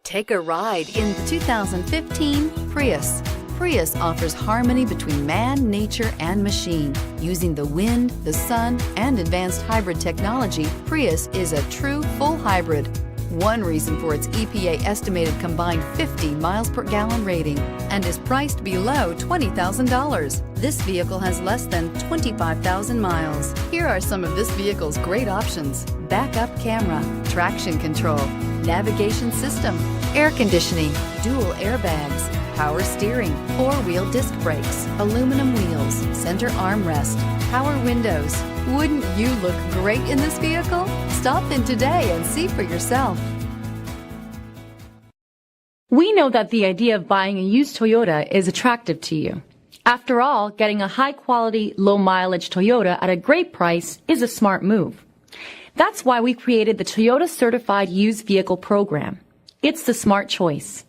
Take a ride in the 2015 Prius. Prius offers harmony between man, nature, and machine. Using the wind, the sun, and advanced hybrid technology, Prius is a true full hybrid. One reason for its EPA estimated combined 50 miles per gallon rating and is priced below $20,000. This vehicle has less than 25,000 miles. Here are some of this vehicle's great options: backup camera, traction control, navigation system, air conditioning, dual airbags, power steering, four-wheel disc brakes, aluminum wheels, center armrest, power windows. Wouldn't you look great in this vehicle? Stop in today and see for yourself. We know that the idea of buying a used Toyota is attractive to you. After all, getting a high-quality, low-mileage Toyota at a great price is a smart move. That's why we created the Toyota Certified Used Vehicle Program. It's the smart choice.